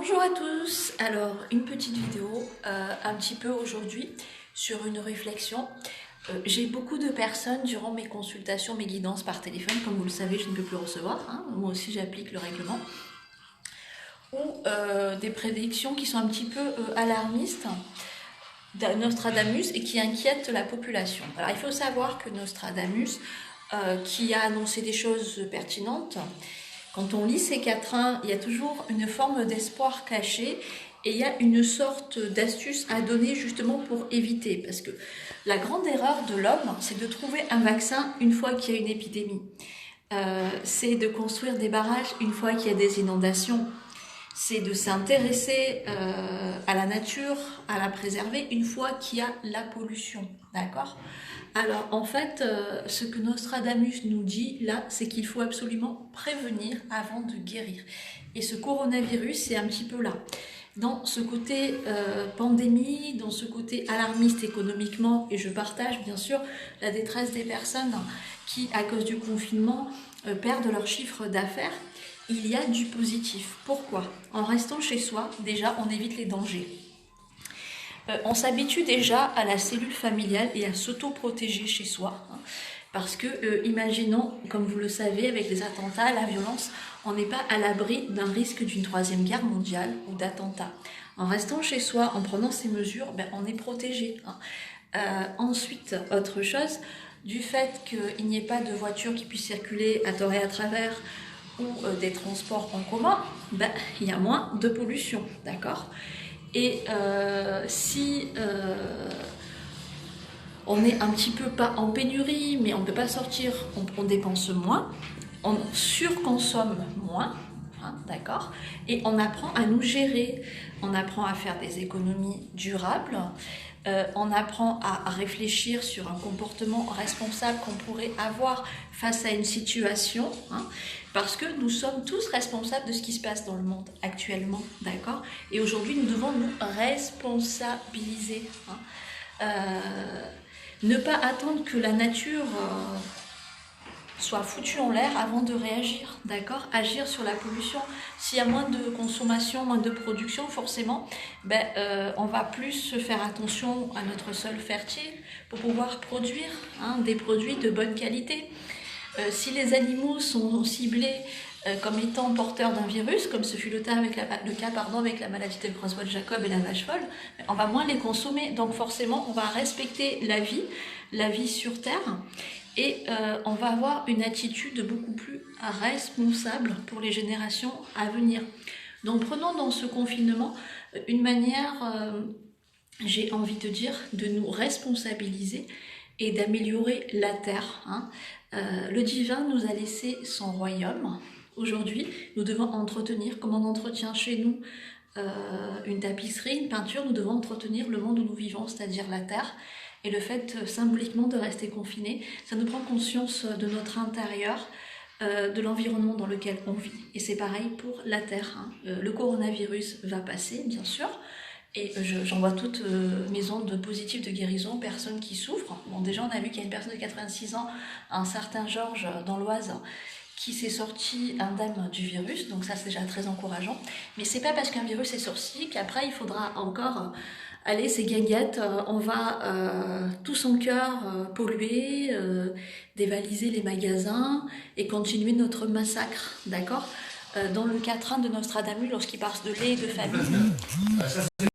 Bonjour à tous, alors une petite vidéo un petit peu aujourd'hui sur une réflexion. J'ai beaucoup de personnes durant mes consultations, mes guidances par téléphone, comme vous le savez je ne peux plus recevoir, hein, moi aussi j'applique le règlement, ou des prédictions qui sont un petit peu alarmistes de Nostradamus et qui inquiètent la population. Alors il faut savoir que Nostradamus, qui a annoncé des choses pertinentes, quand on lit ces quatrains, il y a toujours une forme d'espoir caché et il y a une sorte d'astuce à donner justement pour éviter. Parce que la grande erreur de l'homme, c'est de trouver un vaccin une fois qu'il y a une épidémie. C'est de construire des barrages une fois qu'il y a des inondations. C'est de s'intéresser à la nature, à la préserver une fois qu'il y a la pollution. D'accord ? Alors en fait, ce que Nostradamus nous dit là, c'est qu'il faut absolument prévenir avant de guérir. Et ce coronavirus, c'est un petit peu là. Dans ce côté pandémie, dans ce côté alarmiste économiquement, et je partage bien sûr la détresse des personnes qui, à cause du confinement, perdent leur chiffre d'affaires, il y a du positif. Pourquoi ? En restant chez soi, déjà, on évite les dangers. On s'habitue déjà à la cellule familiale et à s'auto-protéger chez soi. Hein, parce que, imaginons, comme vous le savez, avec les attentats, la violence, on n'est pas à l'abri d'un risque d'une troisième guerre mondiale ou d'attentats. En restant chez soi, en prenant ces mesures, on est protégé. Hein. Ensuite, autre chose, du fait qu'il n'y ait pas de voitures qui puissent circuler à tort et à travers, ou des transports en commun, il y a moins de pollution, d'accord ? Et si on est un petit peu pas en pénurie, mais on ne peut pas sortir, on dépense moins, on surconsomme moins, hein, d'accord ? Et on apprend à nous gérer, on apprend à faire des économies durables, on apprend à réfléchir sur un comportement responsable qu'on pourrait avoir face à une situation, hein, parce que nous sommes tous responsables de ce qui se passe dans le monde actuellement, d'accord ? Et aujourd'hui, nous devons nous responsabiliser. Hein. Ne pas attendre que la nature soit foutue en l'air avant de réagir, d'accord ? Agir sur la pollution. S'il y a moins de consommation, moins de production, forcément, on va plus faire attention à notre sol fertile pour pouvoir produire des produits de bonne qualité. Si les animaux sont ciblés comme étant porteurs d'un virus, comme ce fut le cas avec la maladie de Creutzfeldt-Jakob et la vache folle, on va moins les consommer. Donc forcément, on va respecter la vie sur Terre, et on va avoir une attitude beaucoup plus responsable pour les générations à venir. Donc prenons dans ce confinement une manière, j'ai envie de dire, de nous responsabiliser et d'améliorer la terre. Hein. Le divin nous a laissé son royaume. Aujourd'hui, nous devons entretenir, comme on entretient chez nous une tapisserie, une peinture, nous devons entretenir le monde où nous vivons, c'est-à-dire la terre. Et le fait symboliquement de rester confiné, ça nous prend conscience de notre intérieur, de l'environnement dans lequel on vit. Et c'est pareil pour la terre. Hein. Le coronavirus va passer, bien sûr. Et j'envoie toutes mes ondes positives de guérison aux personnes qui souffrent. Bon, déjà, on a vu qu'il y a une personne de 86 ans, un certain Georges, dans l'Oise, qui s'est sorti indemne du virus. Donc ça, c'est déjà très encourageant. Mais c'est pas parce qu'un virus est sorti qu'après, il faudra encore aller, ces guinguettes, on va tous en cœur polluer, dévaliser les magasins et continuer notre massacre, d'accord ? Dans le quatrain de Nostradamus, lorsqu'il parle de lait et de famine,